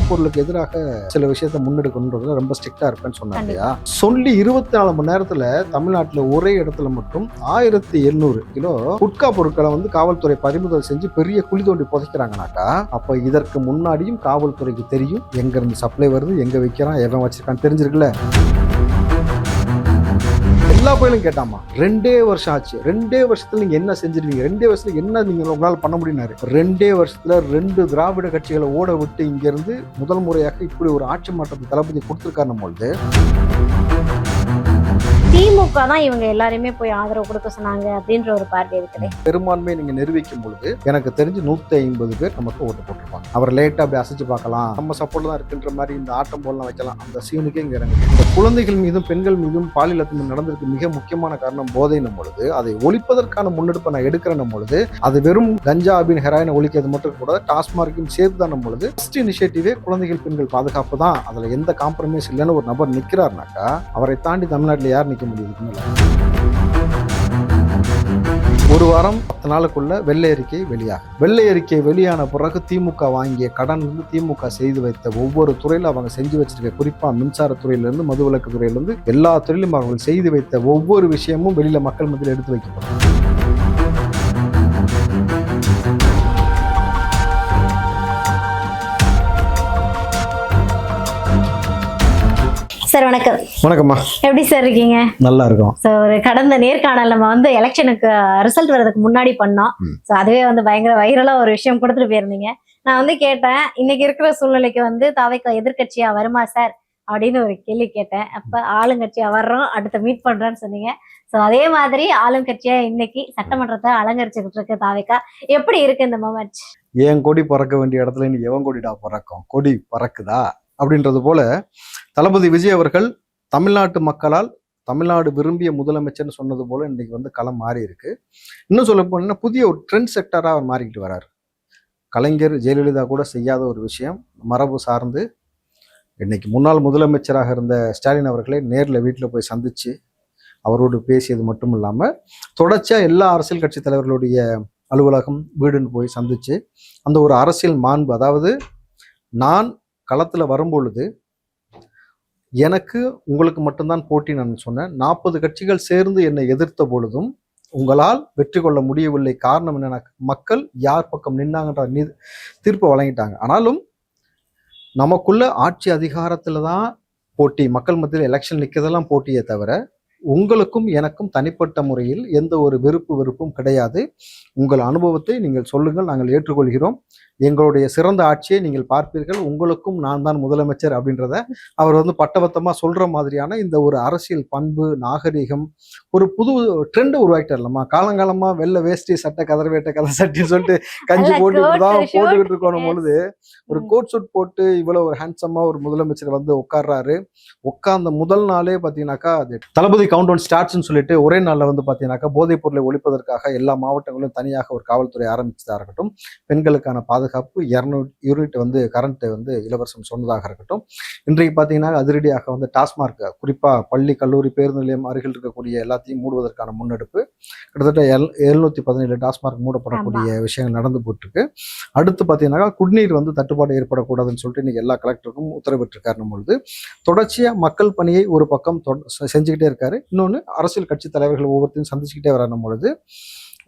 பொருளுக்கு எதிராக சில விஷயத்த முன்னெடுக்கணுன்றதுல ரொம்ப ஸ்ட்ரிக்டா இருப்பேன்னு சொன்னாங்க இல்லையா? சொல்லி 24 மணி நேரத்துல தமிழ்நாட்டுல ஒரே இடத்துல மட்டும் 1700 கிலோ குட்கா பொருட்களை வந்து காவல்துறை பறிமுதல் செஞ்சு பெரிய குழி தோண்டி புதைக்கிறாங்கனாக்கா, அப்ப இதற்கு முன்னாடியும் காவல்துறைக்கு தெரியும் எங்க இருந்து சப்ளை வருது, எங்க வைக்கிறான், எவன் வச்சிருக்கான்னு தெரிஞ்சிருக்குல்ல. எல்லா கோயிலும் கேட்டாமா, 2 வருஷம் ஆச்சு, 2 வருஷத்துல நீங்க என்ன செஞ்சிருக்கீங்க, 2 வருஷத்துல என்ன நீங்க உங்களால பண்ண முடியும்னாரு. 2 வருஷத்துல 2 திராவிட கட்சிகளை ஓட விட்டு இங்க இருந்து முதல் முறையாக இப்படி ஒரு ஆட்சி மாற்றத்தை தளபதி கொடுத்திருக்காரு பொழுது, திமுக தான் இவங்க எல்லாருமே போய் ஆதரவு கொடுக்க சொன்னாங்க அப்படின்ற ஒரு பார்வை இருக்குது. பெரும்பான்மையை நீங்க நிரூபிக்கும் பொழுது எனக்கு தெரிஞ்சு 150 பேர் நமக்கு ஓட்டு போட்டிருப்பாங்க. அவர் லேட்டா அப்படி அசைச்சு பார்க்கலாம், நம்ம சப்போர்ட் தான் இருக்குன்ற மாதிரி இந்த ஆட்டம் போலாம் வைக்கலாம், அந்த சீனுக்கே இங்க இறங்கு. இந்த குழந்தைகள் மீதும் பெண்கள் மீதும் பாலியல் அத்துமீறல் நடந்திருக்கு மிக முக்கியமான காரணம் போதைன்னும் பொழுது, அதை ஒழிப்பதற்கான முன்னெடுப்பை நான் எடுக்கிறேன் பொழுது, அது வெறும் கஞ்சா அபின் ஹெராயினை ஒழிக்கிறது மட்டும் கூட டாஸ்மார்க்கையும் சேர்த்து தான் பொழுது ஃபர்ஸ்ட் இனிஷியேட்டிவே குழந்தைகள் பெண்கள் பாதுகாப்பு தான். அதுல எந்த காம்ப்ரமைஸ் இல்லைன்னு ஒரு நபர் நிற்கிறார்னாக்கா, அவரை தாண்டி தமிழ்நாட்டில் யார் நிற்க முடியுது? ஒரு வாரம் 10 நாளுக்குள்ள வெள்ளை அறிக்கை வெளியாகும். வெள்ளை அறிக்கை வெளியான பிறகு திமுக வாங்கிய கடன் இருந்து திமுக செய்து வைத்த ஒவ்வொரு துறையில அவங்க செஞ்சு வச்சிருக்க, குறிப்பா மின்சாரத்துறையிலிருந்து மதுவிலக்கு துறையிலிருந்து எல்லா துறையிலும் அவங்க செய்து வைத்த ஒவ்வொரு விஷயமும் வெளியில மக்கள் மத்தியில் எடுத்து வைக்கப்படும். சார் வணக்கம். வணக்கம்மா. எப்படி சார் இருக்கீங்க? நல்லா இருக்கும். ஒரு கடந்த நேர்காணல் நம்ம வந்து எலெக்ஷனுக்கு ரிசல்ட் வர்றதுக்கு முன்னாடி பண்ணோம். ஸோ அதுவே வந்து பயங்கர வைரலா ஒரு விஷயம் கொடுத்துட்டு போயிருந்தீங்க. நான் வந்து கேட்டேன், இன்னைக்கு இருக்கிற சூழ்நிலைக்கு வந்து தாவேக்கா எதிர்கட்சியா வருமா சார் அப்படின்னு ஒரு கேள்வி கேட்டேன். அப்ப ஆளுங்கட்சியா வர்றோம், அடுத்த மீட் பண்றேன்னு சொன்னீங்க. ஸோ அதே மாதிரி ஆளுங்கட்சியா இன்னைக்கு சட்டமன்றத்தை அலங்கரிச்சுக்கிட்டு இருக்கு தாவேக்கா. எப்படி இருக்கு இந்த மொமெண்ட்? ஏன் கொடி பறக்க வேண்டிய இடத்துல இன்னைக்கு எவன் கொடிடா பறக்கும், கொடி பறக்குதா அப்படின்றது போல தளபதி விஜய் அவர்கள் தமிழ்நாட்டு மக்களால் தமிழ்நாடு விரும்பிய முதலமைச்சர்னு சொன்னது போல இன்னைக்கு வந்து களம் மாறி இருக்கு. இன்னும் சொல்ல போனா புதிய ஒரு ட்ரெண்ட் செக்டரா அவர் மாறிக்கிட்டு வர்றாரு. கலைஞர் ஜெயலலிதா கூட செய்யாத ஒரு விஷயம், மரபு சார்ந்து இன்னைக்கு முன்னாள் முதலமைச்சராக இருந்த ஸ்டாலின் அவர்களை நேரில் வீட்டில் போய் சந்திச்சு அவரோடு பேசியது மட்டும் இல்லாமல் தொடர்ச்சியா எல்லா அரசியல் கட்சி தலைவர்களுடைய அலுவலகம் வீடுன்னு போய் சந்திச்சு அந்த ஒரு அரசியல் மாண்பு, அதாவது நான் களத்துல வரும்பொழுது எனக்கு உங்களுக்கு மட்டும்தான் போட்டி நான் சொன்னேன், 40 கட்சிகள் சேர்ந்து என்னை எதிர்த்த பொழுதும் உங்களால் வெற்றி கொள்ள முடியவில்லை. காரணம் என்னன்னா, மக்கள் யார் பக்கம் நின்னாங்கன்ற தீர்ப்பை வழங்கிட்டாங்க. ஆனாலும் நமக்குள்ள ஆட்சி அதிகாரத்துல தான் போட்டி, மக்கள் மத்தியில் எலெக்ஷன் நிற்கிறதெல்லாம் போட்டியே தவிர உங்களுக்கும் எனக்கும் தனிப்பட்ட முறையில் எந்த ஒரு வெறுப்பும் கிடையாது. உங்கள் அனுபவத்தை நீங்கள் சொல்லுங்கள், நாங்கள் ஏற்றுக்கொள்கிறோம். எங்களுடைய சிறந்த ஆட்சியை நீங்கள் பார்ப்பீர்கள், உங்களுக்கும் நான் தான் முதலமைச்சர் அப்படின்றத அவர் வந்து பட்டவத்தமா சொல்ற மாதிரியான இந்த ஒரு அரசியல் பண்பு, நாகரிகம், ஒரு புது ட்ரெண்ட் உருவாக்கிட்டர்லமா. காலங்காலமா வெள்ளை வேஷ்டி சட்டை, கதர் வேட்டை, கதர் சட்டின்னு சொல்லிட்டு கஞ்சி போட்டுக்கிட்டு இருக்கணும் பொழுது ஒரு கோட் சூட் போட்டு இவ்வளவு ஒரு ஹேண்ட்ஸமா ஒரு முதலமைச்சர் வந்து உட்கார்றாரு. உட்கார்ந்த முதல் நாளே பாத்தீங்கன்னாக்கா அது தளபதி கவுண்ட் டவுன் ஸ்டார்ட்ஸ்ன்னு சொல்லிட்டு ஒரே நாள்ல வந்து பாத்தீங்கன்னாக்கா போதைப் பொருளை ஒழிப்பதற்காக எல்லா மாவட்டங்களும் தனியாக ஒரு காவல்துறை ஆரம்பிச்சதா இருக்கட்டும், பெண்களுக்கான பாதுகாப்பு 200 யூனிட் வந்து கரண்ட் வந்து இலவசம் சொன்னதாக இருக்கட்டும், இன்றைக்கு பார்த்தீங்கன்னா அதிரடியாக வந்து டாஸ்மார்க், குறிப்பாக பள்ளி கல்லூரி பேருந்து நிலையம் அருகில் இருக்கக்கூடிய எல்லாத்தையும் மூடுவதற்கான முன்னெடுப்பு. கிட்டத்தட்ட 717 டாஸ்மார்க் மூடப்படக்கூடிய விஷயங்கள் நடந்து போட்டிருக்கு. அடுத்து பார்த்தீங்கன்னா குடிநீர் வந்து தட்டுப்பாடு ஏற்படக்கூடாதுன்னு சொல்லிட்டு இன்னைக்கு எல்லா கலெக்டருக்கும் உத்தரவிட்டிருக்காருன்னும் பொழுது தொடர்ச்சியாக மக்கள் பணியை ஒரு பக்கம் செஞ்சுக்கிட்டே இருக்காரு. இன்னொன்று அரசியல் கட்சி தலைவர்கள் ஒவ்வொருத்தையும் சந்திச்சுக்கிட்டே வரணும் பொழுது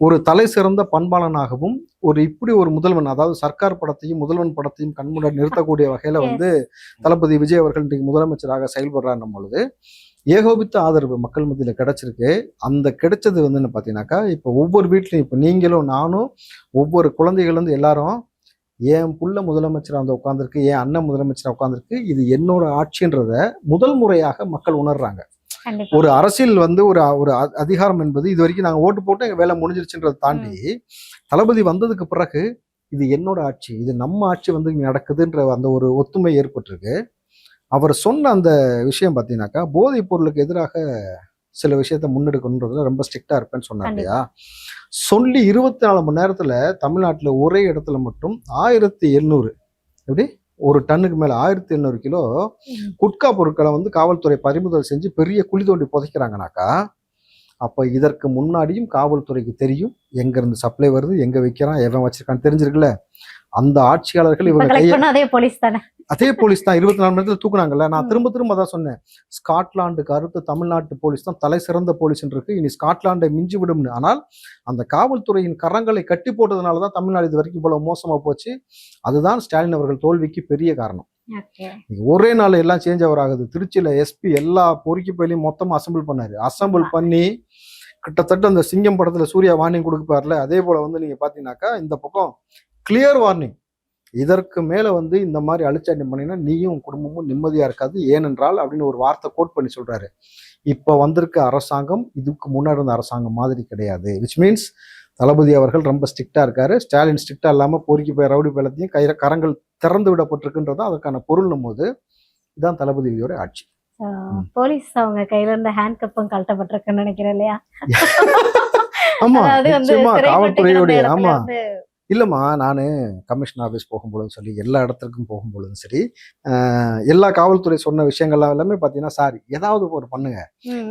ஒரு தலை சிறந்த பண்பாளனாகவும் ஒரு இப்படி ஒரு முதல்வன், அதாவது சர்க்கார் படத்தையும் முதல்வன் படத்தையும் கண்முன்னாடி நிறுத்தக்கூடிய வகையில வந்து தளபதி விஜய் அவர்கள் இன்றைக்கு முதலமைச்சராக செயல்படுறாருன்னும் பொழுது ஏகோபித்த ஆதரவு மக்கள் மத்தியில கிடைச்சிருக்கு. அந்த கிடைச்சது வந்து என்ன பார்த்தீங்கன்னாக்கா, இப்போ ஒவ்வொரு வீட்லையும் இப்போ நீங்களும் நானும் ஒவ்வொரு குழந்தைகள் வந்து எல்லாரும் என் புள்ள முதலமைச்சராக வந்து உட்காந்துருக்கு, என் அண்ணன் முதலமைச்சராக உட்காந்துருக்கு, இது என்னோட ஆட்சின்றத முதல் முறையாக மக்கள் உணர்றாங்க. ஒரு அரசியல் வந்து ஒரு ஒரு அதிகாரம் என்பது இது வரைக்கும் நாங்கள் ஓட்டு போட்டு எங்கள் வேலை முடிஞ்சிருச்சுன்றதை தாண்டி தளபதி வந்ததுக்கு பிறகு இது என்னோட ஆட்சி, இது நம்ம ஆட்சி வந்து இங்கே நடக்குதுன்ற அந்த ஒரு ஒத்துமை ஏற்பட்டிருக்கு. அவர் சொன்ன அந்த விஷயம் பார்த்தீங்கன்னாக்கா, போதைப் பொருளுக்கு எதிராக சில விஷயத்த முன்னெடுக்கணுன்றதுல ரொம்ப ஸ்ட்ரிக்டா இருப்பேன்னு சொன்னார் இல்லையா? சொல்லி 24 மணி நேரத்துல தமிழ்நாட்டில் ஒரே இடத்துல மட்டும் 1700, எப்படி ஒரு டன்னுக்கு மேல 1700 கிலோ குட்கா பொருட்களை வந்து காவல்துறை பறிமுதல் செஞ்சு பெரிய குழி தோண்டி புதைக்கிறாங்கனாக்கா, அப்ப இதற்கு முன்னாடியும் காவல்துறைக்கு தெரியும் எங்க இருந்து சப்ளை வருது, எங்க வைக்கிறான், எவன் வச்சிருக்கான்னு தெரிஞ்சிருக்குல்ல. அந்த ஆட்சியாளர்கள் இவங்க கலெக்ட் பண்ண அதே போலீஸ் தானே. அதே போலீஸ் தான் 24 மணி நேரத்தில் தூக்குனாங்கல்ல. நான் திரும்ப திரும்ப அதான் சொன்னேன். ஸ்காட்லாந்துக்கு அடுத்து தமிழ்நாட்டு போலீஸ் தான் தலை சிறந்த போலீஸ் இருக்கு. இனி ஸ்காட்லாண்டை மிஞ்சி விடும்னு. ஆனால் அந்த காவல்துறையின் கரங்களை கட்டி போட்டதுனால தான் தமிழ்நாடு இது வரைக்கும் இவ்வளவு மோசமா போச்சு. அதுதான் ஸ்டாலின் அவர்கள் தோல்விக்கு பெரிய காரணம். ஒரே நாள் எல்லாம் சேஞ்ச் ஓவர் ஆகுது. திருச்சியில எஸ்பி எல்லா பொறுக்கி பயிலையும் மொத்தமா அசம்பிள் பண்ணாரு. அசம்பிள் பண்ணி கிட்டத்தட்ட அந்த சிங்கம் படத்துல சூர்யா வார்னிங் கொடுப்பார்ல, அதே போல வந்து நீங்க பாத்தீங்கன்னாக்கா இந்த பக்கம் கிளியர் வார்னிங். இதற்கு மேல வந்து இந்த மாதிரி அழிச்சாட்டம் பண்ணினா நீயும் குடும்பமும் நிம்மதியா இருக்காது. ஏனென்றால் அப்படின்னு ஒரு வார்த்தை கோட் பண்ணி சொல்றாரு. இப்ப வந்திருக்க அரசாங்கம் இதுக்கு முன்னாடி இருந்த அரசாங்கம் மாதிரி கிடையாது. விச் மீன்ஸ் தளபதி அவர்கள் ரொம்ப ஸ்ட்ரிக்டா இருக்காரு. ஸ்டாலின் ஸ்ட்ரிக்டா இல்லாம பொறுக்கி போய் ரவுடி பலத்தையும் கரங்கள் திறந்து விடப்பட்டிருக்குன்றதா அதற்கான பொருள்னும் போது இதான் தளபதியோட ஆட்சி. போலீஸ் அவங்க கையில இருந்த ஹேண்ட் கப்பும் கழட்டப்பட்டிருக்குன்னு நினைக்கிறேன் இல்லையா? ஆமா, நிச்சயமா காவல்துறையோடைய. ஆமா இல்லைம்மா, நான் கமிஷன் ஆஃபீஸ் போகும்பொழுதும் சரி, எல்லா இடத்துக்கும் போகும்பொழுதும் சரி, எல்லா காவல்துறை சொன்ன விஷயங்கள்லாம் எல்லாமே பார்த்தீங்கன்னா, சார் ஏதாவது ஒரு பண்ணுங்க.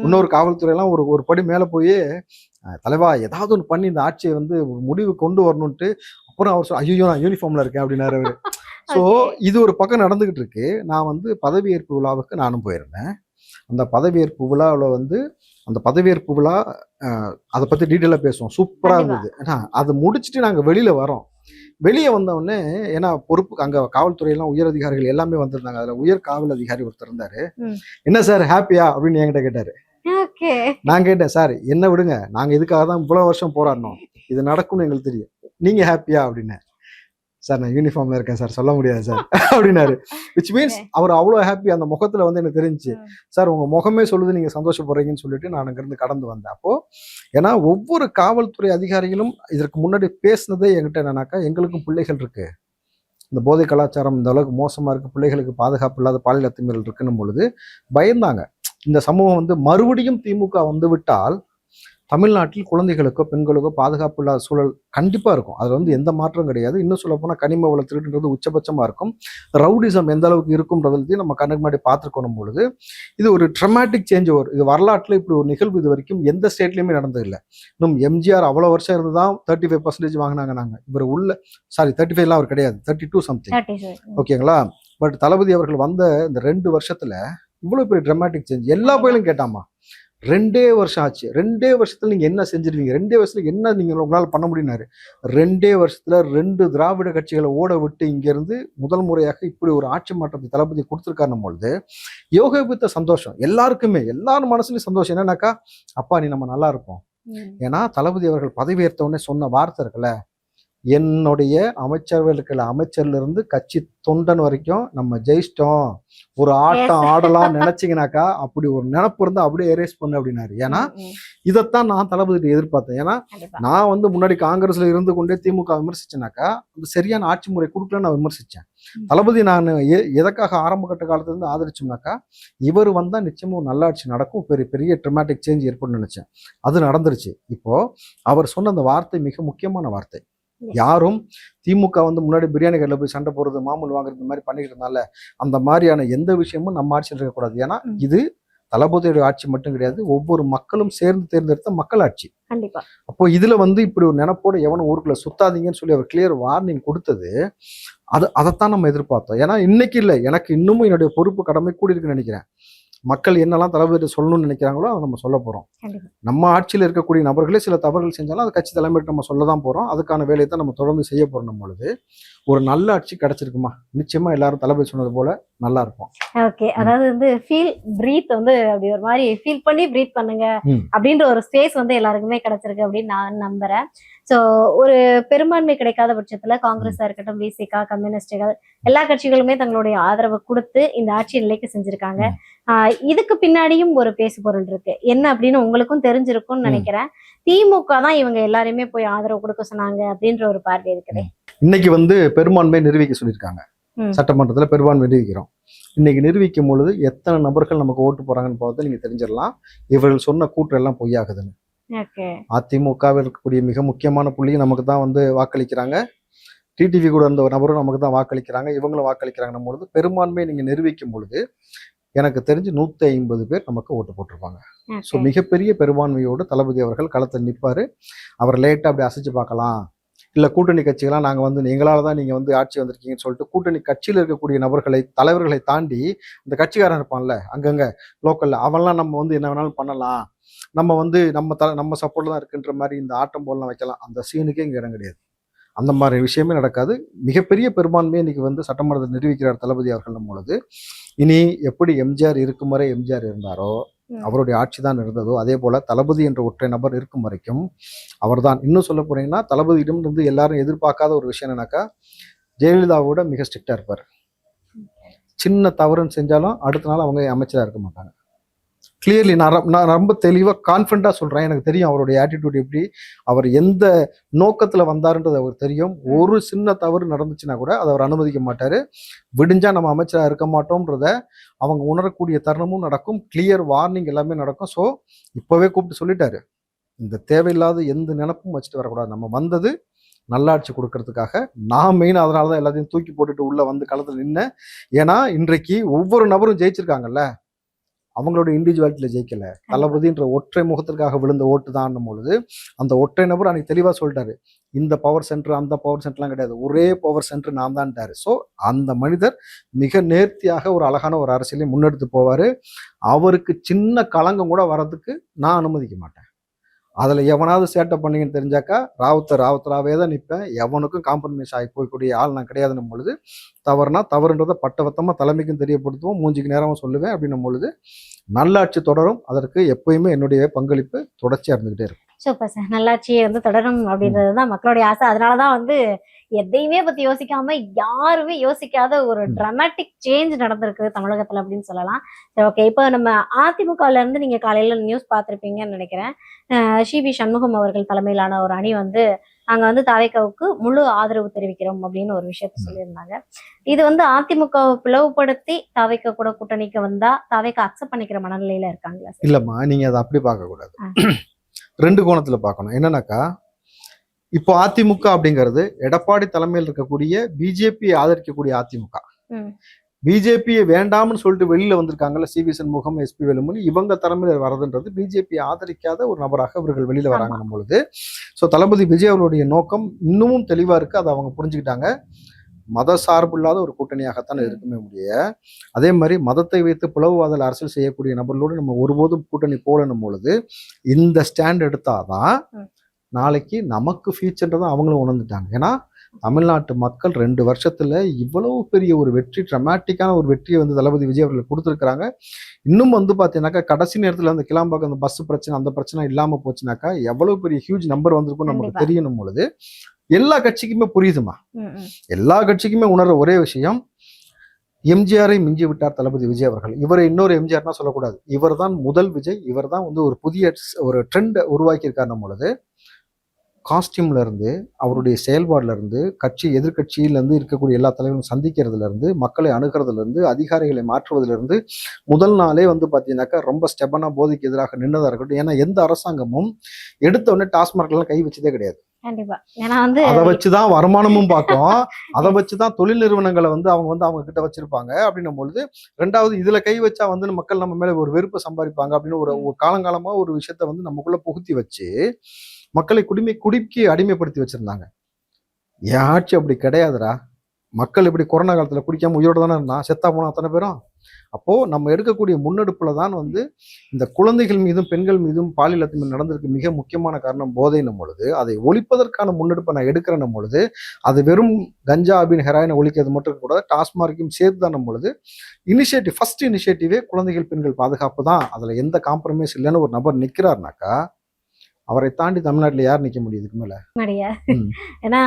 இன்னொரு காவல்துறையெல்லாம் ஒரு படி மேலே போய் தலைவா ஏதாவது ஒன்று பண்ணி இந்த ஆட்சியை வந்து முடிவு கொண்டு வரணுன்ட்டு அப்புறம் அவர் ஐயோ நான் யூனிஃபார்ம்ல இருக்கேன் அப்படின்னாரு அவரு. ஸோ இது ஒரு பக்கம் நடந்துகிட்டு இருக்கு. நான் வந்து பதவியேற்பு விழாவுக்கு நானும் போயிருந்தேன். அந்த பதவியேற்பு விழாவில் வந்து அந்த பதவியேற்பு விழா அதை பற்றி டீட்டெயிலாக பேசுவோம். சூப்பராக இருந்தது. ஏன்னா அதை முடிச்சுட்டு நாங்கள் வெளியில் வரோம். வெளியே வந்தவுடனே ஏன்னா பொறுப்பு அங்கே காவல்துறையெல்லாம் உயர் அதிகாரிகள் எல்லாமே வந்திருந்தாங்க. அதில் உயர் காவல் அதிகாரி ஒருத்தர் இருந்தாரு. என்ன சார் ஹாப்பியா அப்படின்னு என்கிட்ட கேட்டாரு. நான் கேட்டேன், சார் என்ன விடுங்க, நாங்கள் இதுக்காக தான் இவ்வளோ வருஷம் போராடணும், இது நடக்கும்னு எங்களுக்கு தெரியும், நீங்கள் ஹாப்பியா அப்படின்னு. சார் நான் யூனிஃபார்ம்ல இருக்கேன் சார், சொல்ல முடியாது சார் அப்படின்னாரு. விச் மீன்ஸ் அவர் அவ்வளோ ஹாப்பி. அந்த முகத்துல வந்து எனக்கு தெரிஞ்சு, சார் உங்க முகமே சொல்லுது நீங்க சந்தோஷப்படுறீங்கன்னு சொல்லிட்டு நான் அங்கிருந்து கடந்து வந்தேன். அப்போ ஏன்னா ஒவ்வொரு காவல்துறை அதிகாரிகளும் இதற்கு முன்னாடி பேசினதே என்கிட்ட என்னன்னாக்கா, எங்களுக்கும் பிள்ளைகள் இருக்கு, இந்த போதை கலாச்சாரம் இந்த அளவுக்கு மோசமா இருக்கு, பிள்ளைகளுக்கு பாதுகாப்பு இல்லாத பாலியல் அத்துமீறல் இருக்குன்னும் பொழுது பயந்தாங்க. இந்த சமூகம் வந்து மறுபடியும் திமுக வந்து விட்டால் தமிழ்நாட்டில் குழந்தைகளுக்கோ பெண்களுக்கோ பாதுகாப்பு இல்லாத சூழல் கண்டிப்பாக இருக்கும். அதில் வந்து எந்த மாற்றம் கிடையாது. இன்னும் சொல்ல போனால் கனிம வள திருடுன்றது உச்சபட்சமாக இருக்கும். ரவுடிசம் எந்த அளவுக்கு இருக்கும்ன்றதையும் நம்ம கண்ணுக்கு முன்னாடி பார்த்துருக்கணும் பொழுது இது ஒரு ட்ரமாட்டிக் சேஞ்ச் ஓவர். இது வரலாற்றில் இப்படி ஒரு நிகழ்வு இது வரைக்கும் எந்த ஸ்டேட்லையுமே நடந்ததில்லை. இன்னும் எம்ஜிஆர் அவ்வளோ வருஷம் இருந்து தான் 35% வாங்கினாங்க. நாங்கள் இவர் உள்ள 35 அவர் கிடையாது, 32 சம்திங். ஓகேங்களா? பட் தளபதி அவர்கள் வந்த இந்த 2 வருஷத்துல இவ்வளோ பெரிய ட்ரமாட்டிக் சேஞ்ச். எல்லா கோயிலும் கேட்டாமா, 2 வருஷம் ஆச்சு, 2 வருஷத்துல நீங்க என்ன செஞ்சிருவீங்க, 2 வருஷத்துல என்ன நீங்க உங்களால பண்ண முடியும்னாரு. 2 வருஷத்துல 2 திராவிட கட்சிகளை ஓட விட்டு இங்க இருந்து முதல் முறையாக இப்படி ஒரு ஆட்சி மாற்றத்தை தளபதி கொடுத்துருக்காருன்னும் பொழுது யோகபித்த சந்தோஷம் எல்லாருக்குமே, எல்லாரும் மனசுலயும் சந்தோஷம். என்னன்னாக்கா, அப்பா நீ நம்ம நல்லா இருப்போம். ஏன்னா தளபதி அவர்கள் பதவியேற்ற உடனே சொன்ன வார்த்தை இருக்குல்ல, என்னுடைய அமைச்சர்களுக்கு அமைச்சர்ல இருந்து கட்சி தொண்டன் வரைக்கும் நம்ம ஜெயிச்சிட்டோம், ஒரு ஆட்டம் ஆடலாம் நினைச்சிங்கனாக்கா அப்படி ஒரு நினப்பு இருந்தா அப்படியே எரேஸ் பண்ணு அப்படின்னாரு. ஏன்னா இதைத்தான் நான் தளபதி எதிர்பார்த்தேன். ஏன்னா நான் வந்து முன்னாடி காங்கிரஸ்ல இருந்து கொண்டே திமுக விமர்சிச்சேனாக்கா அந்த சரியான ஆட்சி முறை கொடுக்கலன்னு நான் விமர்சிச்சேன். தளபதி நான் எதற்காக ஆரம்ப கட்ட காலத்துல இருந்து ஆதரிச்சோம்னாக்கா, இவர் வந்தா நிச்சயமா ஒரு நல்லாட்சி நடக்கும், பெரிய பெரிய ட்ரமாட்டிக் சேஞ்ச் ஏற்படும் நினைச்சேன். அது நடந்துருச்சு. இப்போ அவர் சொன்ன அந்த வார்த்தை மிக முக்கியமான வார்த்தை. யாரும் திமுக வந்து முன்னாடி பிரியாணி கடையில் போய் சண்டை போடுறது, மாமூல் வாங்குறது, இந்த மாதிரி பண்ணிக்கிட்டு இருந்தால அந்த மாதிரியான எந்த விஷயமும் நம்ம ஆட்சியில் இருக்கக்கூடாது. ஏன்னா இது தளபதியோட ஆட்சி மட்டும் கிடையாது, ஒவ்வொரு மக்களும் சேர்ந்து தேர்ந்தெடுத்த மக்கள் ஆட்சி. கண்டிப்பா. அப்போ இதுல வந்து இப்படி ஒரு நினைப்போட எவனும் ஊருக்குள்ள சுத்தாதீங்கன்னு சொல்லி அவர் கிளியர் வார்னிங் கொடுத்தது, அதைத்தான் நம்ம எதிர்பார்த்தோம். ஏன்னா இன்னைக்கு இல்லை, எனக்கு இன்னமும் என்னுடைய பொறுப்பு கடமை கூடி இருக்குன்னு நினைக்கிறேன். மக்கள் என்னெல்லாம் தளபதி சொல்லணும்னு நினைக்கிறாங்களோ அதை நம்ம சொல்ல போறோம். நம்ம ஆட்சியில் இருக்கக்கூடிய நபர்களே சில தவறுகள் செஞ்சாலும் அது கட்சி தலைமையிட்டு நம்ம சொல்ல தான் போறோம். அதுக்கான வேலையை தான் நம்ம தொடர்ந்து செய்ய போறோம். பொழுது ஒரு நல்ல ஆட்சி கிடைச்சிருக்குமா, நிச்சயமா எல்லாரும் தளபதி சொன்னது போல நல்லா இருக்கும். ஓகே, அதாவது வந்து ஃபீல் பிரீத் வந்து அப்படி ஒரு மாதிரி ஃபீல் பண்ணி பிரீத் பண்ணுங்க அப்படின்ற ஒரு ஸ்பேஸ் வந்து எல்லாருக்குமே கிடைச்சிருக்கு அப்படின்னு நான் நம்புறேன். ஸோ ஒரு பெரும்பான்மை கிடைக்காத பட்சத்துல காங்கிரஸா இருக்கட்டும், விசிகா, கம்யூனிஸ்டுகள் எல்லா கட்சிகளுமே தங்களுடைய ஆதரவை கொடுத்து இந்த ஆட்சி நிலைக்கு செஞ்சிருக்காங்க. இதுக்கு பின்னாடியும் ஒரு பேசு பொருள் இருக்கு. என்ன அப்படின்னு உங்களுக்கும் தெரிஞ்சிருக்கும்னு நினைக்கிறேன். திமுக தான் இவங்க எல்லாருமே போய் ஆதரவு கொடுக்க சொன்னாங்க அப்படின்ற ஒரு பார்வை இருக்குது. இன்னைக்கு வந்து பெரும்பான்மை நிரூபிக்க சொல்லியிருக்காங்க. சட்டமன்றத்துல பெரும்பான்மை நிரூபிக்கிறோம். இன்னைக்கு நிரூபிக்கும் பொழுது எத்தனை நபர்கள் நமக்கு ஓட்டு போறாங்கன்னு பார்த்து நீங்க தெரிஞ்சிடலாம் இவர்கள் சொன்ன கூற்று எல்லாம் பொய்யாகுதுன்னு. அதிமுகவில் இருக்கக்கூடிய மிக முக்கியமான புள்ளியும் நமக்கு தான் வந்து வாக்களிக்கிறாங்க. டிடிவி கூட இருந்த நபரும் நமக்கு தான் வாக்களிக்கிறாங்க, இவங்களும் வாக்களிக்கிறாங்கன்னும் பொழுது பெரும்பான்மையை நீங்க நிரூபிக்கும் பொழுது எனக்கு தெரிஞ்சு 150 பேர் நமக்கு ஓட்டு போட்டிருப்பாங்க. ஸோ மிகப்பெரிய பெரும்பான்மையோடு தளபதி அவர்கள் களத்தில் நிற்பாரு. அவர் லேட்டாக அப்படி அசைச்சு பார்க்கலாம், இல்லை கூட்டணி கட்சிகளாம் நாங்கள் வந்து எங்களால் தான் நீங்கள் வந்து ஆட்சி வந்திருக்கீங்கன்னு சொல்லிட்டு கூட்டணி கட்சியில் இருக்கக்கூடிய நபர்களை தலைவர்களை தாண்டி இந்த கட்சிக்காரன் இருப்பான்ல அங்கங்கே லோக்கலில் அவன்லாம் நம்ம வந்து என்ன வேணாலும் பண்ணலாம், நம்ம வந்து நம்ம சப்போர்ட் தான் இருக்குன்ற மாதிரி இந்த ஆட்டம் போலாம் வைக்கலாம். அந்த சீனுக்கே இங்கே இடம் கிடையாது. அந்த மாதிரி விஷயமே நடக்காது. மிகப்பெரிய பெரும்பான்மையை இன்னைக்கு வந்து சட்டமன்றத்தில் நிரூபிக்கிறார் தளபதி அவர்கள் பொழுது. இனி எப்படி எம்ஜிஆர் இருக்கும் வரை எம்ஜிஆர் இருந்தாரோ, அவருடைய ஆட்சி தான் இருந்ததோ, அதே போல தளபதி என்ற ஒற்றை நபர் இருக்கும் வரைக்கும் அவர்தான். இன்னும் சொல்ல போனீங்கன்னா தளபதியிடம் இருந்து எல்லாரும் எதிர்பார்க்காத ஒரு விஷயம் என்னன்னாக்கா, ஜெயலலிதாவோட மிக ஸ்ட்ரிக்டா இருப்பார். சின்ன தவறுன்னு செஞ்சாலும் அடுத்த நாள் அவங்க அமைச்சராக இருக்க மாட்டாங்க. கிளியர்லி நான் ரொம்ப தெளிவாக கான்ஃபிடண்டாக சொல்கிறேன். எனக்கு தெரியும் அவருடைய ஆட்டிடியூட் எப்படி, அவர் எந்த நோக்கத்தில் வந்தாருன்றது அவருக்கு தெரியும். ஒரு சின்ன தவறு நடந்துச்சுன்னா கூட அதை அவர் அனுமதிக்க மாட்டார். விடிஞ்சா நம்ம அமைச்சராக இருக்க மாட்டோம்ன்றத அவங்க உணரக்கூடிய தருணமும் நடக்கும். கிளியர் வார்னிங் எல்லாமே நடக்கும். ஸோ இப்போவே கூப்பிட்டு சொல்லிட்டாரு, இந்த தேவையில்லாத எந்த நினைப்பும் வச்சுட்டு வரக்கூடாது. நம்ம வந்தது நல்லாட்சி கொடுக்கறதுக்காக. நான் மெயின் அதனால தான் எல்லாத்தையும் தூக்கி போட்டுட்டு உள்ள வந்து களத்தில் நின்னேன். ஏன்னா இன்றைக்கு ஒவ்வொரு நபரும் ஜெயிச்சிருக்காங்கல்ல, அவங்களோட இண்டிவிஜுவாலிட்டியில் ஜெயிக்கல, தளபதின்ற ஒற்றை முகத்திற்காக விழுந்த ஓட்டு தான் பொழுது அந்த ஒற்றை நபர் அன்னைக்கு தெளிவாக சொல்லிட்டாரு, இந்த பவர் சென்டர் அந்த பவர் சென்டர்லாம் கிடையாது, ஒரே பவர் சென்டர் நான் தான்ட்டாரு. ஸோ அந்த மனிதர் மிக நேர்த்தியாக ஒரு அழகான ஒரு அரசியலையும் முன்னெடுத்து போவார். அவருக்கு சின்ன களங்கம் கூட வர்றதுக்கு நான் அனுமதிக்க மாட்டேன். அதில் எவனாவது சேட்டை பண்ணீங்கன்னு தெரிஞ்சாக்கா ராவுத்தராகவே தான் நிற்பேன். எவனுக்கும் காம்ப்ரமைஸ் ஆகி போய்க்கூடிய ஆள் நான் கிடையாதுன்னும் பொழுது, தவறுனா தவறுன்றதை பட்டவத்தமாக தலைமைக்கும் தெரியப்படுத்துவோம், மூஞ்சிக்கு நேரமும் சொல்லுவேன். அப்படின்னும் பொழுது நல்லாட்சி தொடரும். அதற்கு எப்பயுமே என்னுடைய பங்களிப்பு தொடர்ச்சியாக இருந்துகிட்டே இருக்கும். Super sir. நல்லாட்சியை வந்து தொடரும் அப்படின்றது தான் மக்களுடைய ஆசை. அதனாலதான் வந்து எதையுமே பத்தி யோசிக்காம யாருமே யோசிக்காத ஒரு டிராமாட்டிக் சேஞ்ச் நடந்திருக்கு தமிழகத்துல அப்படின்னு சொல்லலாம். சரி, ஓகே. இப்போ நம்ம அதிமுகல இருந்து நீங்க காலையில நியூஸ் பார்த்திருப்பீங்கன்னு நினைக்கிறேன். சி.வி. சண்முகம் அவர்கள் தலைமையிலான ஒரு அணி வந்து நாங்க வந்து தாவேக்காவுக்கு முழு ஆதரவு தெரிவிக்கிறோம் அப்படின்னு ஒரு விஷயத்த சொல்லியிருந்தாங்க. இது வந்து அதிமுகவை பிளவுபடுத்தி தாவேக்கா கூட கூட்டணிக்கு வந்தா தாவேக்கா அக்செப்ட் பண்ணிக்கிற மனநிலையில இருக்காங்களா? இல்லம்மா, நீங்க அதை அப்படி பார்க்க கூடாது. ரெண்டு கோணத்துல பார்க்கணும். என்னன்னாக்கா, இப்போ அதிமுக அப்படிங்கிறது எடப்பாடி தலைமையில் இருக்கக்கூடிய பிஜேபியை ஆதரிக்கக்கூடிய அதிமுக. பிஜேபியை வேண்டாம்னு சொல்லிட்டு வெளியில வந்திருக்காங்கல்ல, சி.வி. சண்முகம், எஸ்.பி. வேலுமணி, இவங்க தலைமையில் வர்றதுன்றது பிஜேபியை ஆதரிக்காத ஒரு நபராக இவர்கள் வெளியில வராங்க பொழுது, ஸோ தளபதி விஜய் அவருடைய நோக்கம் இன்னமும் தெளிவா இருக்கு. அதை அவங்க புரிஞ்சுக்கிட்டாங்க. மத சார்பு இல்லாத ஒரு கூட்டணியாகத்தான் இருக்குமே முடிய, அதே மாதிரி மதத்தை வைத்து பிளவுவாதல் அரசியல் செய்யக்கூடிய நபர்களோடு நம்ம ஒருபோதும் கூட்டணி போடணும் பொழுது இந்த ஸ்டாண்ட் எடுத்தாதான் நாளைக்கு நமக்கு ஃபியூச்சர்ன்றதை அவங்களும் உணர்ந்துட்டாங்க. ஏன்னா தமிழ்நாட்டு மக்கள் 2 வருஷத்துல இவ்வளவு பெரிய ஒரு வெற்றி, ட்ரமாட்டிக்கான ஒரு வெற்றியை வந்து தளபதி விஜய் அவர்கள் கொடுத்துருக்காங்க. இன்னும் வந்து பார்த்தீங்கன்னாக்கா கடைசி நேரத்தில் அந்த கிளாம்பாக்கம் அந்த பஸ் பிரச்சனை அந்த பிரச்சனை இல்லாமல் போச்சுனாக்கா எவ்வளவு பெரிய ஹியூஜ் நம்பர் வந்திருக்கும் நமக்கு தெரியணும் பொழுது எல்லா கட்சிக்குமே புரியுதுமா. எல்லா கட்சிக்குமே உணர்ற ஒரே விஷயம், எம்ஜிஆரை மிஞ்சி விட்டார் தளபதி விஜய் அவர்கள். இவரை இன்னொரு எம்ஜிஆர்னா சொல்லக்கூடாது, இவர் தான் முதல் விஜய். இவர் தான் வந்து ஒரு புதிய ஒரு ட்ரெண்ட் உருவாக்கி இருக்காரு பொழுது, காஸ்டியூம்ல இருந்து அவருடைய செயல்பாடுல இருந்து கட்சி எதிர்கட்சியில இருந்து இருக்கக்கூடிய எல்லா தலைவரும் சந்திக்கிறதுல இருந்து மக்களை அணுகிறதுல இருந்து அதிகாரிகளை மாற்றுவதிலிருந்து இருந்து முதல் நாளே வந்து பாத்தீங்கன்னாக்கா ரொம்ப ஸ்டெபனா போதைக்கு எதிராக நின்னதா இருக்கட்டும். ஏன்னா எந்த அரசாங்கமும் எடுத்த உடனே டாஸ்மார்க் எல்லாம் கை வச்சதே கிடையாது. அதை வச்சுதான் வருமானமும் பார்க்கும், அதை வச்சுதான் தொழில் நிறுவனங்களை வந்து அவங்க கிட்ட வச்சிருப்பாங்க. அப்படின்னும் பொழுது ரெண்டாவது இதுல கை வச்சா வந்து மக்கள் நம்ம மேல ஒரு வெறுப்பை சம்பாதிப்பாங்க அப்படின்னு ஒரு காலங்காலமா ஒரு விஷயத்த வந்து நமக்குள்ள புகுத்தி வச்சு மக்களை குடிக்கு அடிமைப்படுத்தி வச்சிருந்தாங்க. என் ஆட்சி அப்படி கிடையாதுடா. மக்கள் இப்படி கொரோனா காலத்துல குடிக்காம உயிரோடு தானே இருந்தான், செத்தா போனா அத்தனை பேரும். அப்போ நம்ம எடுக்கக்கூடிய முன்னெடுப்புல தான் வந்து இந்த குழந்தைகள் மீதும் பெண்கள் மீதும் பாலியல் அத்துமீறல் நடந்திருக்கு. மிக முக்கியமான காரணம் போதைன்னும் பொழுது அதை ஒழிப்பதற்கான முன்னெடுப்பை நான் எடுக்கிறேன் பொழுது அது வெறும் கஞ்சா அபின் ஹெராயினை ஒழிக்கிறது மட்டும் கூட டாஸ்மார்க்கையும் சேர்த்து தான் பொழுது இனிஷியேட்டிவ் ஃபர்ஸ்ட் இனிஷியேட்டிவே குழந்தைகள் பெண்கள் பாதுகாப்பு தான். அதுல எந்த காம்ப்ரமைஸ் இல்லைன்னு ஒரு நபர் நிக்கிறாருனாக்கா அவரை தாண்டி தமிழ்நாட்டுல யார் நிக்க முடியும் இதுக்கு மேல? ஏன்னா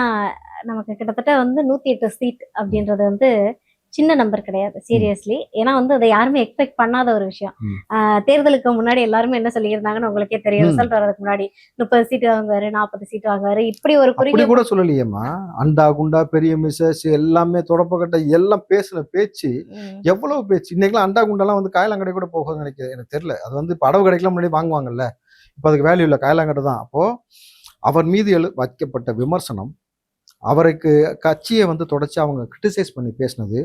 நமக்கு கிட்டத்தட்ட வந்து 108 சீட் அப்படின்றது வந்து சின்ன நம்பர் கிடையாது சீரியஸ்லி. ஏன்னா வந்து அதை யாருமே எக்ஸ்பெக்ட் பண்ணாத ஒரு விஷயம். தேர்தலுக்கு முன்னாடி எல்லாருமே என்ன சொல்லியிருந்தாங்கன்னு உங்களுக்கே தெரியும். ரிசல்ட் வர்றதுக்கு முன்னாடி 30 சீட் வாங்குவாரு, 40 சீட் வாங்குவாரு, இப்படி ஒரு குறிப்பிட்ட கூட சொல்லலையேம்மா. அண்டா குண்டா பெரிய மிஸ்ஸஸ் எல்லாமே தொடப்பக்கட்ட எல்லாம் பேசுன பேச்சு எவ்வளவு பேச்சு. இன்னைக்கெல்லாம் அண்டா குண்டாலாம் வந்து காயலாங்கடை கூட போகுதுன்னு நினைக்கிறேன். எனக்கு தெரியல. அது வந்து படவு கடைக்கெல்லாம் முன்னாடி வாங்குவாங்கல்ல, இப்போ அதுக்கு வேல்யூ இல்லை, காயலாங்கடை தான். அப்போ அவர் மீது வைக்கப்பட்ட விமர்சனம், அவருக்கு கட்சியை வந்து தொடர்ச்சி அவங்க கிரிட்டிசைஸ் பண்ணி பேசினது,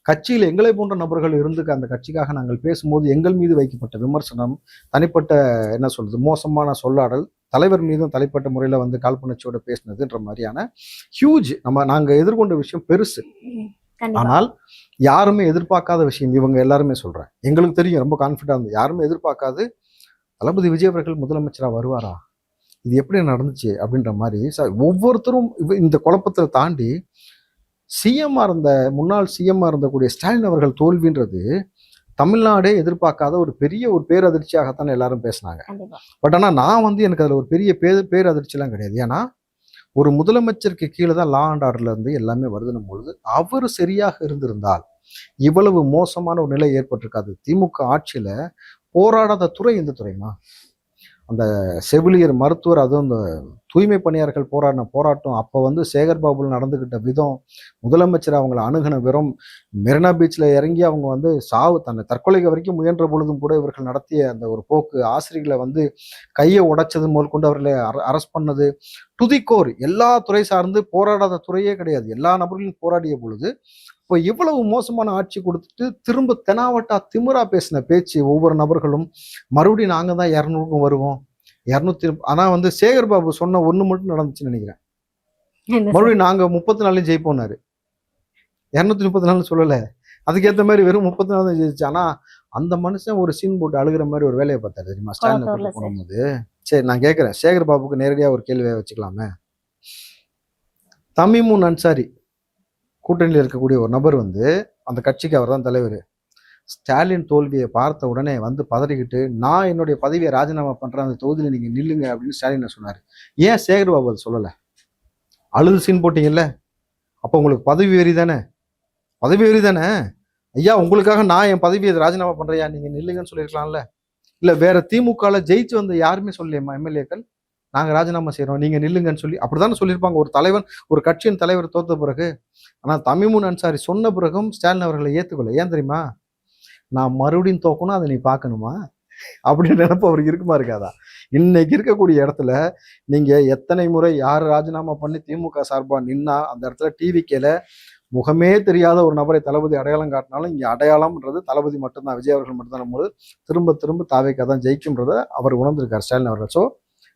கட்சியில் எங்களை போன்ற நபர்கள் இருந்து அந்த கட்சிக்காக நாங்கள் பேசும்போது எங்கள் மீது வைக்கப்பட்ட விமர்சனம், தனிப்பட்ட என்ன சொல்றது மோசமான சொல்லாடல், தலைவர் மீதும் தனிப்பட்ட முறையில் வந்து காழ்ப்புணர்ச்சியோட பேசினதுன்ற மாதிரியான ஹியூஜ் நாங்கள் எதிர்கொண்ட விஷயம் பெருசு. கண்டிப்பா. ஆனால் யாருமே எதிர்பார்க்காத விஷயம் இவங்க எல்லாருமே சொல்றேன். எங்களுக்கு தெரியும் ரொம்ப கான்ஃபிடண்டா இருந்து யாருமே எதிர்பார்க்காது தளபதி விஜய் அவர்கள் முதலமைச்சரா வருவாரா, இது எப்படி நடந்துச்சு அப்படின்ற மாதிரி ஒவ்வொருத்தரும் இந்த குழப்பத்தை தாண்டி சிஎம்மா இருந்த முன்னாள் சிஎம்மா இருந்தக்கூடிய ஸ்டாலின் அவர்கள் தோல்வின்றது தமிழ்நாடே எதிர்பார்க்காத ஒரு பெரிய ஒரு பேரதிர்ச்சியாகத்தான் எல்லாரும் பேசினாங்க. கண்டிப்பா. பட் ஆனால் நான் வந்து எனக்கு அதில் ஒரு பெரிய பேரதிர்ச்சிலாம் கிடையாது. ஏன்னா ஒரு முதலமைச்சருக்கு கீழே தான் லா அண்ட் ஆர்டர்ல இருந்து எல்லாமே வருதுன்னும் பொழுது அவர் சரியாக இருந்திருந்தால் இவ்வளவு மோசமான ஒரு நிலை ஏற்பட்டிருக்காது. திமுக ஆட்சியில போராடாத துறை இந்த துறைமா, அந்த செவிலியர் மருத்துவர், அதுவும் இந்த தூய்மை பணியாளர்கள் போராடின போராட்டம், அப்போ வந்து சேகர் பாபுல நடந்துக்கிட்ட விதம், முதலமைச்சர் அவங்களை அணுகின விதம், மெரினா பீச்சில் இறங்கி அவங்க வந்து தன்னை தற்கொலைக்கு வரைக்கும் முயன்ற பொழுதும் கூட இவர்கள் நடத்திய அந்த ஒரு போக்கு, ஆசிரியர்களை வந்து கையை உடைச்சது முதல் கொண்டு அவர்களை அரெஸ்ட் பண்ணது, துதிக்கோர் எல்லா துறை சார்ந்து போராடாத துறையே கிடையாது. எல்லா நபர்களும் போராடிய பொழுது இப்போ இவ்வளவு மோசமான ஆட்சி கொடுத்துட்டு திரும்ப தெனாவட்டா திமிரா பேசின பேச்சு ஒவ்வொரு நபர்களும் மறுபடியும் நாங்க தான் 200க்கும் வருவோம் 200. ஆனா வந்து சேகர் பாபு சொன்ன ஒண்ணு மட்டும் நடந்துச்சுன்னு நினைக்கிறேன். மறுபடியும் நாங்க 34 ஜெயிப்போம்னாரு. 234 சொல்லல, அதுக்கேற்ற மாதிரி வெறும் 34 தான் ஜெயிச்சு. ஆனா அந்த மனுஷன் ஒரு சீன் போட்டு அழுகிற மாதிரி ஒரு வேலையை பார்த்தாரு தெரியுமா ஸ்டாலின் கூட்டு போகும்போது. சரி, நான் கேட்கிறேன், சேகர் பாபுக்கு நேரடியா ஒரு கேள்வியை வச்சுக்கலாமே. தமீமுன் அன்சாரி கூட்டணியில் இருக்கக்கூடிய ஒரு நபர் வந்து அந்த கட்சிக்கு அவர் தான் தலைவர். ஸ்டாலின் தோல்வியை பார்த்த உடனே வந்து பதறிக்கிட்டு நான் என்னுடைய பதவியை ராஜினாமா பண்றேன், அந்த தொகுதியில் நீங்க நில்லுங்க அப்படின்னு ஸ்டாலின் சொன்னாரு. ஏன் சேகர் பாபு அதை சொல்லலை? அழுது சீன் போட்டீங்கல்ல, அப்போ உங்களுக்கு பதவி வெறி தானே, பதவி வெறி தானே ஐயா, உங்களுக்காக நான் என் பதவியை ராஜினாமா பண்றையா, நீங்க நில்லுங்கன்னு சொல்லியிருக்கலாம்ல. இல்ல வேற திமுகல ஜெயிச்சு வந்து யாருமே சொல்லலையம்மா எம்எல்ஏக்கள் நாங்க ராஜினாமா செய்யறோம் நீங்க நில்லுங்கன்னு சொல்லி? அப்படித்தானே சொல்லியிருப்பாங்க ஒரு தலைவன், ஒரு கட்சியின் தலைவர் தோத்த பிறகு. ஆனா தமீமுன் அன்சாரி சொன்ன பிறகும் ஸ்டாலின் அவர்களை ஏத்துக்கொள்ள. ஏன் தெரியுமா? நான் மறுபடியும் தோக்கணும், அதை நீ பார்க்கணுமா அப்படின்னு நினைப்பு அவருக்கு இருக்குமா இருக்காதா? இன்னைக்கு இருக்கக்கூடிய இடத்துல நீங்க எத்தனை முறை யார் ராஜினாமா பண்ணி திமுக சார்பா நின்னா அந்த இடத்துல டிவிக்கேல முகமே தெரியாத ஒரு நபரை தளபதி அடையாளம் காட்டினாலும் இங்க அடையாளம்ன்றது தளபதி மட்டும்தான், விஜய் அவர்கள் மட்டும்தான் போது திரும்ப திரும்ப தாவேக்கா தான் ஜெயிக்கும்ன்றத அவர் உணர்ந்திருக்கார் ஸ்டாலின் அவர்கள். ஸோ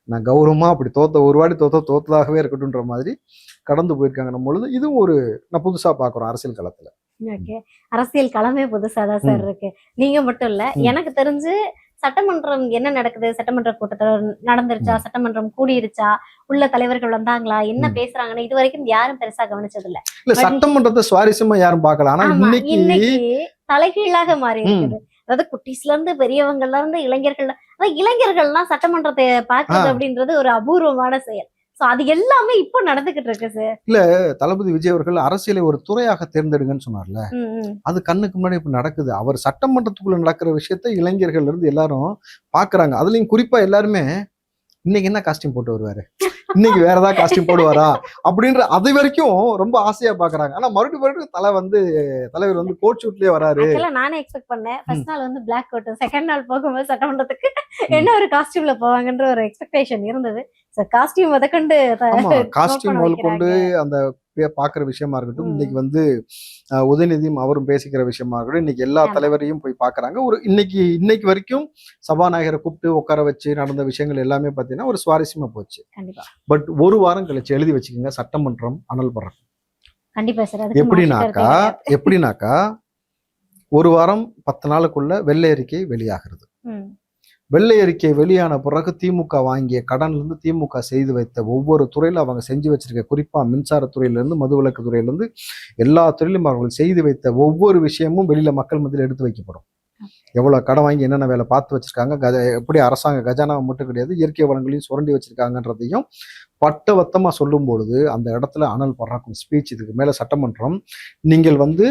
நான் கௌரவமா அப்படி ஒரு வாடி தோத்ததாகவே இருக்கட்டும்ன்ற மாதிரி கடந்து போயிருக்காங்க. நம்ம பொழுது இதுவும் ஒரு நான் புதுசா பாக்குறோம் அரசியல் களத்துல. ஓகே, அரசியல் களமே புதுசா தான் சார் இருக்கு. நீங்க மட்டும் இல்ல, எனக்கு தெரிஞ்சு சட்டமன்றம் என்ன நடக்குது, சட்டமன்ற கூட்டத்தொடர் நடந்துருச்சா, சட்டமன்றம் கூடிருச்சா, உள்ள தலைவர்கள் வந்தாங்களா, என்ன பேசுறாங்கன்னு இது வரைக்கும் யாரும் பெருசா கவனிச்சது இல்ல. சட்டமன்றத்தை சுவாரஸ்யமா யாரும் பார்க்கல. ஆனா இன்னைக்கு தலைகீழாக மாறி இருக்குது. அதாவது குட்டீஸ்ல இருந்து பெரியவங்கள்ல இருந்து இளைஞர்கள்லாம் சட்டமன்றத்தை பாக்குறது அப்படின்றது ஒரு அபூர்வமான செயல். சோ அது எல்லாமே இப்போ நடந்துகிட்டு இருக்கு சார். இல்ல தளபதி விஜய் அவர்கள் அரசியலை ஒரு துறையாக தேர்ந்தெடுங்கன்னு சொன்னார்ல, அது கண்ணுக்கு முன்னாடி இப்ப நடக்குது. அவர் சட்டமன்றத்துக்குள்ள நடக்கிற விஷயத்த இளைஞர்கள் இருந்து எல்லாரும் பாக்குறாங்க. அதுலயும் குறிப்பா எல்லாருமே இன்னைக்கு என்ன காஸ்டியூம் போட்டு வருவாரு, இன்னைக்கு வேற ஏதாவது காஸ்டியூம் போடுவாரா அப்படின்ற அது வரைக்கும் ரொம்ப ஆசையா பாக்குறாங்க. ஆனா மறுபடியும் தலைவர் வந்து கோட் ஷூட்லயே வராரு. நானே எக்ஸ்பெக்ட் பண்ணேன். ஃபர்ஸ்ட் நாள் வந்து பிளாக் கோட், செகண்ட் நாள் போகும்போது சட்டமன்றத்துக்கு என்ன ஒரு காஸ்டியூம்ல போவாங்கன்ற ஒரு எக்ஸ்பெக்டேஷன் இருந்தது. காஸ்டியூம் முதற்கொண்டு அந்த பாக்குற விஷயமா இருக்கட்டும், இன்னைக்கு வந்து உதயநிதியும் அவரும் பேசிக்கிற விஷயமா இருக்கட்டும், இன்னைக்கு எல்லா தலைவரையும் போய் பாக்குறாங்க. ஒரு இன்னைக்கு வரைக்கும் சபாநாயகரை கூப்பிட்டு உட்கார வச்சு நடந்த விஷயங்கள் எல்லாமே பாத்தீங்கன்னா ஒரு சுவாரஸ்யமா போச்சு. பட் ஒரு வாரம் கழிச்சு எழுதி வச்சுக்கோங்க, சட்டமன்றம் அனல் பண்றோம். கண்டிப்பா சார். எப்படின்னாக்கா ஒரு வாரம் 10 நாளுக்குள்ள வெள்ளை அறிக்கை வெளியாகிறது. வெள்ளை அறிக்கை வெளியான பிறகு திமுக வாங்கிய கடன்ல இருந்து திமுக செய்து வைத்த ஒவ்வொரு துறையில அவங்க செஞ்சு வச்சிருக்க, குறிப்பா மின்சாரத்துறையில இருந்து மதுவிலக்கு துறையில இருந்து எல்லா துறையிலும் அவர்கள் செய்து வைத்த ஒவ்வொரு விஷயமும் வெளியில மக்கள் மத்தியில் எடுத்து வைக்கப்படும். எவ்வளவு கடன் வாங்கி என்னென்ன வேலை பார்த்து வச்சிருக்காங்க, எப்படி அரசாங்க கஜானாவை மட்டும் கிடையாது இயற்கை வளங்களையும் சுரண்டி வச்சிருக்காங்கன்றதையும் பட்டவத்தமா சொல்லும் பொழுது அந்த இடத்துல அனல் பறக்கும் ஸ்பீச். இதுக்கு மேல சட்டமன்றம் நீங்கள் வந்து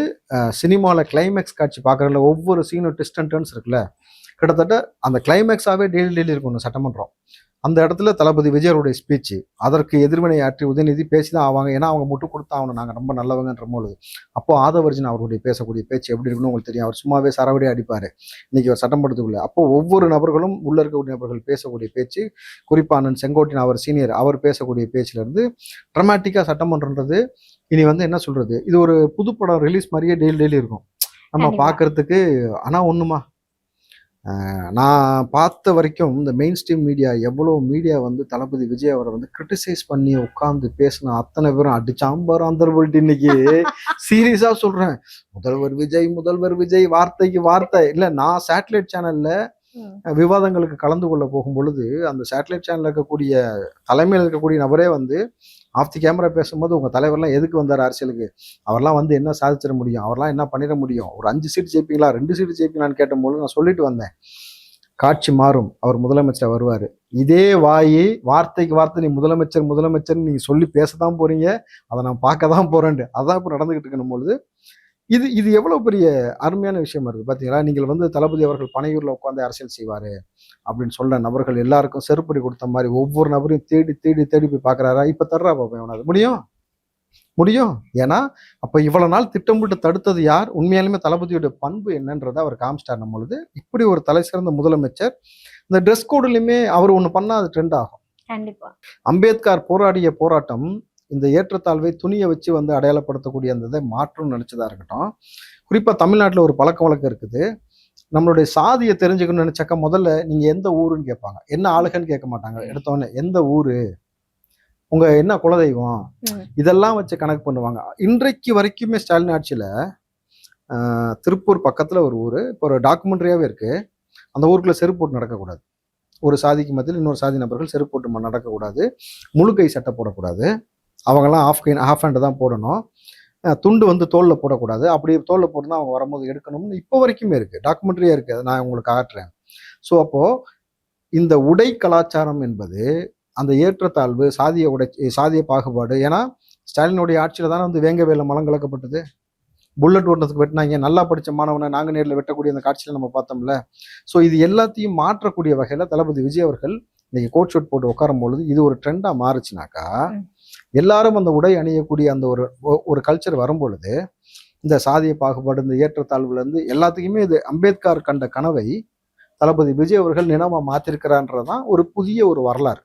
சினிமால கிளைமேக்ஸ் காட்சி பாக்குறதுல ஒவ்வொரு சீனும் ட்விஸ்ட் அண்ட் டர்ன்ஸ் இருக்குல்ல, கிட்டத்தட்ட அந்த கிளைமேக்ஸாவே டெய்லி இருக்கும் சட்டமன்றம். அந்த இடத்துல தளபதி விஜயருடைய ஸ்பீச், அதற்கு எதிர்வினை ஆற்றி உதயநிதி பேசிதான் ஆவாங்க. ஏன்னா அவங்க முட்டு கொடுத்தா அவனை நாங்கள் ரொம்ப நல்லவங்கன்ற பொழுது அப்போ ஆதவர்ஜன் அவருடைய பேசக்கூடிய பேச்சு எப்படி இருக்குன்னு உங்களுக்கு தெரியும். அவர் சும்மாவே சரவடி அடிப்பாரு இன்னைக்கு ஒரு சட்டமன்றத்துக்குள்ள. அப்போ ஒவ்வொரு நபர்களும் உள்ள இருக்கக்கூடிய நபர்கள் பேசக்கூடிய பேச்சு, குறிப்பா அண்ணன் செங்கோட்டையன் அவர் சீனியர் அவர் பேசக்கூடிய பேச்சுல இருந்து டிராமாட்டிக்கா சட்டமன்றன்றது இனி வந்து என்ன சொல்றது, இது ஒரு புதுப்படம் ரிலீஸ் மாதிரியே டெய்லி இருக்கும் நம்ம பாக்குறதுக்கு. ஆனா ஒண்ணுமா, நான் பார்த்த வரைக்கும் இந்த மெயின் ஸ்ட்ரீம் மீடியா எவ்வளோ மீடியா வந்து தளபதி விஜய் அவரை வந்து கிரிட்டிசைஸ் பண்ணி உட்காந்து பேசின அத்தனை பேரும் அடிச்சாம்பார் அந்த இன்னைக்கு சீரியஸா சொல்றேன். முதல்வர் விஜய் வார்த்தைக்கு வார்த்தை இல்லை. நான் சேட்டலைட் சேனல்ல விவாதங்களுக்கு கலந்து கொள்ள போகும் பொழுது அந்த சேட்டலைட் சேனல்ல இருக்கக்கூடிய தலைமையில் இருக்கக்கூடிய நபரே வந்து ஆஃப் தி கேமரா பேசும்போது உங்க தலைவர்லாம் எதுக்கு வந்தார் அரசியலுக்கு, அவர்லாம் வந்து என்ன சாதிச்சிட முடியும், அவர்லாம் என்ன பண்ணிட முடியும், ஒரு 5 சீட் ஜெயிப்பீங்களா 2 சீட் ஜெயிப்பீங்களான்னு கேட்டபோது நான் சொல்லிட்டு வந்தேன், காட்சி மாறும், அவர் முதலமைச்சர் வருவார். இதே வார்த்தைக்கு வார்த்தை நீ முதலமைச்சர் நீங்க சொல்லி பேசதான் போறீங்க, அதை நான் பார்க்க தான் போறேன். அதான் இப்போ நடந்துகிட்டு இருக்கணும் பொழுது இது எவ்வளவு பெரிய அருமையான விஷயமா இருக்கு பாத்தீங்களா. நீங்கள் வந்து தளபதி அவர்கள் பனையூர்ல உட்காந்து அரசியல் செய்வாரு அப்படின்னு சொல்ற நபர்கள் எல்லாருக்கும் செருப்படி கொடுத்த மாதிரி ஒவ்வொரு நபரையும் தேடி தேடி தேடி போய் பாக்குறாரா? இப்ப தர்றா பாப்பேன் அவனாது முடியும். ஏன்னா அப்ப இவ்வளவு நாள் திட்டமிட்டு தடுத்தது யார்? உண்மையாலுமே தளபதியோட பண்பு என்னன்றதை அவர் காமிச்சிட்டார். நம்மளுது இப்படி ஒரு தலை சிறந்த முதலமைச்சர். இந்த ட்ரெஸ் கோடுலயுமே அவர் ஒண்ணு பண்ணா அது ட்ரெண்ட் ஆகும். கண்டிப்பா அம்பேத்கர் போராடிய போராட்டம் இந்த ஏற்றத்தாழ்வை துணியை வச்சு வந்து அடையாளப்படுத்தக்கூடிய அந்த இதை மாற்றம்னு நினைச்சதா இருக்கட்டும். குறிப்பா தமிழ்நாட்டில் ஒரு பழக்க வழக்கம் இருக்குது. நம்மளுடைய சாதியை தெரிஞ்சுக்கணும்னு நினைச்சாக்கா முதல்ல நீங்க எந்த ஊருன்னு கேட்பாங்க, என்ன ஆளுகன்னு கேட்க மாட்டாங்க. எடுத்தோடனே எந்த ஊரு, உங்க என்ன குலதெய்வம், இதெல்லாம் வச்சு கணக்கு பண்ணுவாங்க. இன்றைக்கு வரைக்குமே ஸ்டாலின் ஆட்சியில திருப்பூர் பக்கத்துல ஒரு ஊரு, இப்போ ஒரு டாக்குமெண்ட்ரியாவே இருக்கு, அந்த ஊருக்குள்ள செருப்பு போட்டு நடக்கக்கூடாது. ஒரு சாதிக்கு மத்தியில் இன்னொரு சாதி நபர்கள் செருப்பு போட்டு நடக்கக்கூடாது, முழுக்கை சட்டை போடக்கூடாது, அவங்கெல்லாம் ஆஃப் ஹேண்டு தான் போடணும், துண்டு வந்து தோலில் போடக்கூடாது, அப்படி தோலில் போட்டுனா அவங்க வரும்போது எடுக்கணும்னு இப்போ வரைக்குமே இருக்குது, டாக்குமெண்ட்ரியாக இருக்குது. அதை நான் உங்களுக்கு காட்டுறேன். ஸோ அப்போது இந்த உடை கலாச்சாரம் என்பது அந்த ஏற்றத்தாழ்வு, சாதிய பாகுபாடு. ஏன்னா ஸ்டாலினுடைய ஆட்சியில் தானே வந்து வேங்க வேலை மலம் கலக்கப்பட்டது, புல்லட் ஓட்டுறதுக்கு வெட்டினாங்க, நல்லா படித்த மாணவனை நாங்கள் நேரில் வெட்டக்கூடிய அந்த காட்சியில் நம்ம பார்த்தோம்ல. ஸோ இது எல்லாத்தையும் மாற்றக்கூடிய வகையில் தளபதி விஜய் அவர்கள் இன்னைக்கு கோட் ஷூட் போட்டு உட்காரும் பொழுது இது ஒரு ட்ரெண்டாக மாறுச்சுனாக்கா எல்லாரும் அந்த உடை அணியக்கூடிய அந்த ஒரு கல்ச்சர் வரும்பொழுது இந்த சாதிய பாகுபாடு, இந்த ஏற்றத்தாழ்வுல இருந்து எல்லாத்துக்குமே இது அம்பேத்கர் கண்ட கனவை தளபதி விஜய் அவர்கள் நினைவா மாத்திருக்கிறான்றதான் ஒரு புதிய ஒரு வரலாறு.